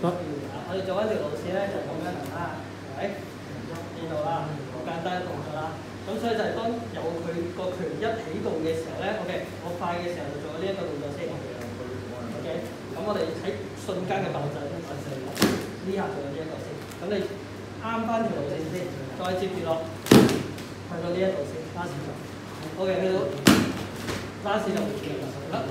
我哋做一條路線咧，就係咁樣行啦，係咪？呢度啦，好簡單嘅動作啦。咁所以就係當有佢個拳一起動嘅時候咧 ，OK， 我快嘅時候就做咗呢一個動作先。OK， 咁我哋喺瞬間嘅爆炸呢下做咗呢一個先。咁你啱翻條路線先，再接住落去到呢一度先，拉線就 OK， 去到拉線就完啦。